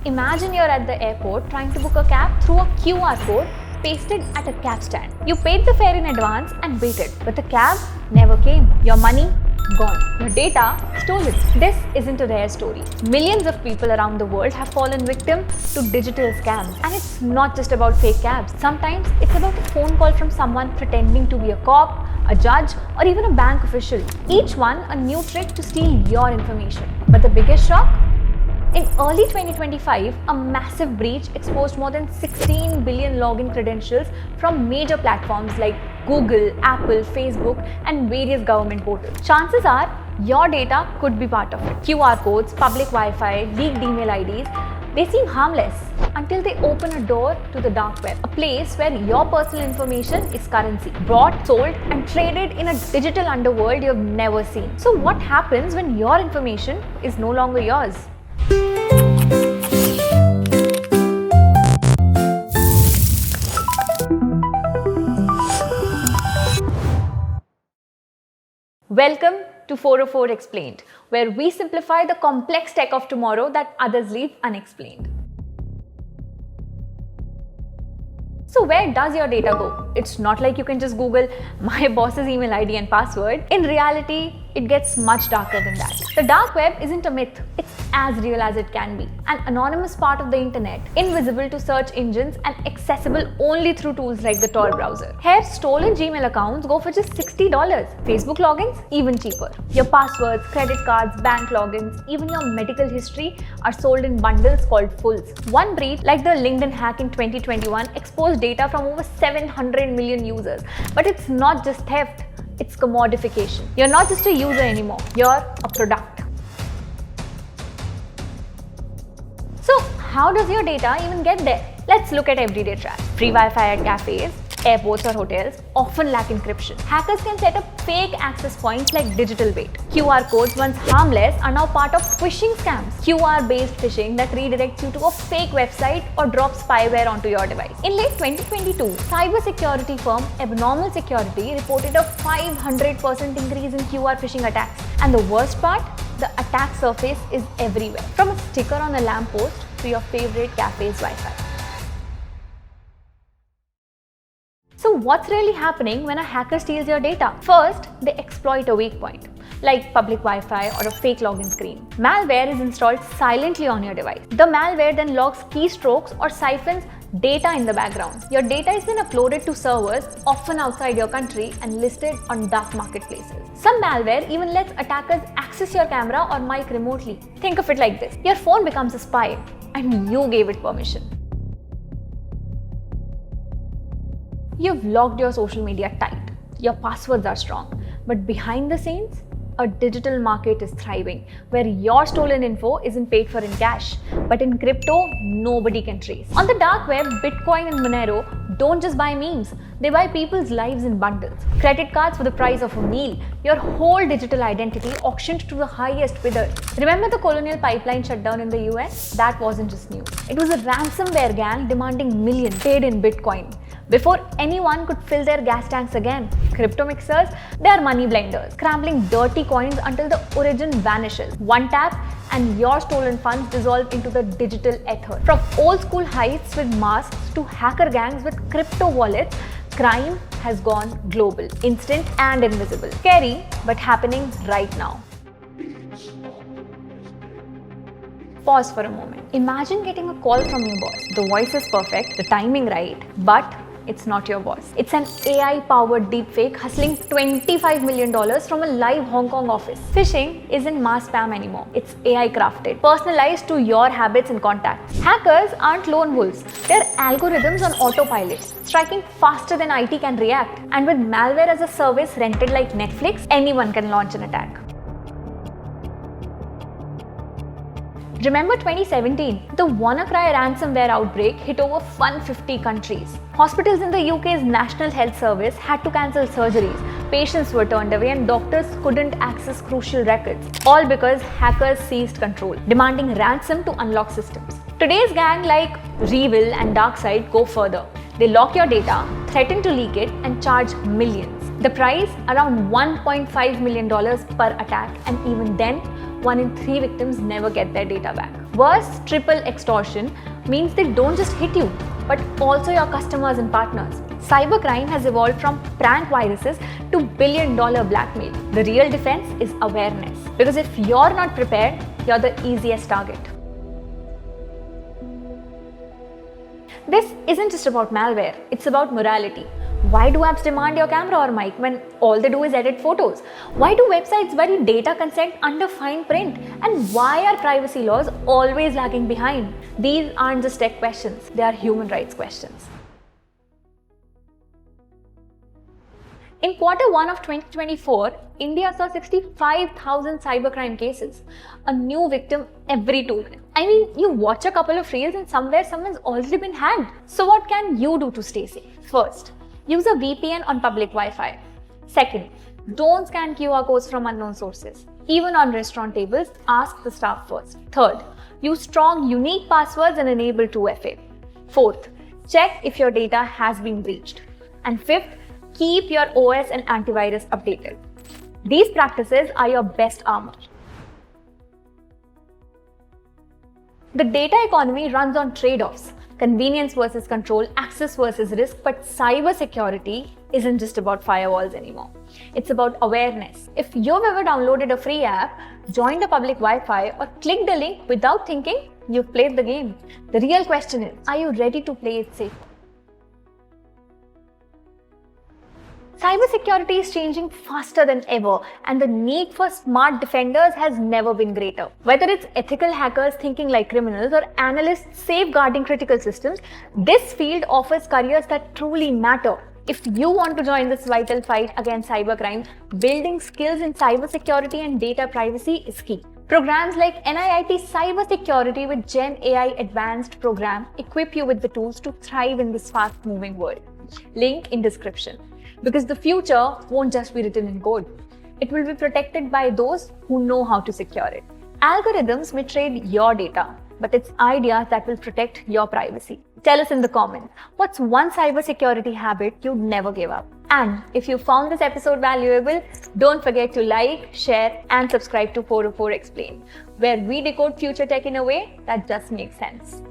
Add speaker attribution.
Speaker 1: Imagine you're at the airport trying to book a cab through a QR code pasted at a cab stand. You paid the fare in advance and waited, but the cab never came. Your money gone. Your data stolen. This isn't a rare story. Millions of people around the world have fallen victim to digital scams. And it's not just about fake cabs. Sometimes it's about a phone call from someone pretending to be a cop, a judge, or even a bank official. Each one a new trick to steal your information. But the biggest shock? In early 2025, a massive breach exposed more than 16 billion login credentials from major platforms like Google, Apple, Facebook, and various government portals. Chances are your data could be part of it. QR codes, public Wi-Fi, leaked email IDs, they seem harmless until they open a door to the dark web, a place where your personal information is currency, bought, sold, and traded in a digital underworld you've never seen. So what happens when your information is no longer yours? Welcome to 404 Explained, where we simplify the complex tech of tomorrow that others leave unexplained. So where does your data go? It's not like you can just Google my boss's email ID and password. In reality, it gets much darker than that. The dark web isn't a myth. It's as real as it can be. An anonymous part of the internet, invisible to search engines and accessible only through tools like the Tor browser. Here, stolen Gmail accounts go for just $60. Facebook logins, even cheaper. Your passwords, credit cards, bank logins, even your medical history are sold in bundles called fulls. One breach, like the LinkedIn hack in 2021, exposed data from over 700 million users. But it's not just theft. It's commodification. You're not just a user anymore, you're a product. So how does your data even get there? Let's look at everyday traps. Free Wi-Fi at cafes, airports or hotels often lack encryption. Hackers can set up fake access points like digital bait. QR codes, once harmless, are now part of phishing scams. QR-based phishing that redirects you to a fake website or drops spyware onto your device. In late 2022, cybersecurity firm Abnormal Security reported a 500% increase in QR phishing attacks. And the worst part? The attack surface is everywhere, from a sticker on a lamppost to your favorite cafe's Wi-Fi. So what's really happening when a hacker steals your data? First, they exploit a weak point, like public Wi-Fi or a fake login screen. Malware is installed silently on your device. The malware then logs keystrokes or siphons data in the background. Your data is then uploaded to servers, often outside your country, and listed on dark marketplaces. Some malware even lets attackers access your camera or mic remotely. Think of it like this. Your phone becomes a spy, and you gave it permission. You've logged your social media tight. Your passwords are strong. But behind the scenes, a digital market is thriving, where your stolen info isn't paid for in cash, but in crypto nobody can trace. On the dark web, Bitcoin and Monero don't just buy memes, they buy people's lives in bundles. Credit cards for the price of a meal, your whole digital identity auctioned to the highest bidder. Remember the Colonial Pipeline shutdown in the US? That wasn't just news. It was a ransomware gang demanding millions paid in Bitcoin before anyone could fill their gas tanks again. Crypto mixers, they are money blenders, scrambling dirty coins until the origin vanishes. One tap and your stolen funds dissolve into the digital ether. From old school heists with masks to hacker gangs with crypto wallets, crime has gone global, instant and invisible. Scary, but happening right now. Pause for a moment. Imagine getting a call from your boss. The voice is perfect, the timing right, but it's not your boss. It's an AI-powered deepfake hustling $25 million from a live Hong Kong office. Phishing isn't mass spam anymore. It's AI-crafted, personalized to your habits and contacts. Hackers aren't lone wolves. They're algorithms on autopilot, striking faster than IT can react. And with malware as a service rented like Netflix, anyone can launch an attack. Remember 2017? The WannaCry ransomware outbreak hit over 150 countries. Hospitals in the UK's National Health Service had to cancel surgeries, patients were turned away, and doctors couldn't access crucial records, all because hackers seized control, demanding ransom to unlock systems. Today's gang like Revil and DarkSide go further. They lock your data, threaten to leak it, and charge millions. The price? Around $1.5 million per attack, and even then, 1 in 3 victims never get their data back. Worse, triple extortion means they don't just hit you, but also your customers and partners. Cybercrime has evolved from prank viruses to billion-dollar blackmail. The real defense is awareness. Because if you're not prepared, you're the easiest target. This isn't just about malware, it's about morality. Why do apps demand your camera or mic when all they do is edit photos? Why do websites bury data consent under fine print? And why are privacy laws always lagging behind? These aren't just tech questions, they are human rights questions. In Q1 of 2024, India saw 65,000 cybercrime cases, a new victim every 2 minutes. I mean, you watch a couple of reels and somewhere someone's already been hacked. So what can you do to stay safe? First, use a VPN on public Wi-Fi. Second, don't scan QR codes from unknown sources. Even on restaurant tables, ask the staff first. Third, use strong, unique passwords and enable 2FA. Fourth, check if your data has been breached. And fifth, keep your OS and antivirus updated. These practices are your best armor. The data economy runs on trade-offs. Convenience versus control, access versus risk, but cybersecurity isn't just about firewalls anymore. It's about awareness. If you've ever downloaded a free app, joined a public Wi-Fi, or clicked a link without thinking, you've played the game. The real question is, are you ready to play it safe? Cybersecurity is changing faster than ever, and the need for smart defenders has never been greater. Whether it's ethical hackers thinking like criminals or analysts safeguarding critical systems, this field offers careers that truly matter. If you want to join this vital fight against cybercrime, building skills in cybersecurity and data privacy is key. Programs like NIIT Cybersecurity with Gen AI Advanced program equip you with the tools to thrive in this fast-moving world. Link in description. Because the future won't just be written in code. It will be protected by those who know how to secure it. Algorithms may trade your data, but it's ideas that will protect your privacy. Tell us in the comments, what's one cybersecurity habit you'd never give up? And if you found this episode valuable, don't forget to like, share, and subscribe to 404 Explained, where we decode future tech in a way that just makes sense.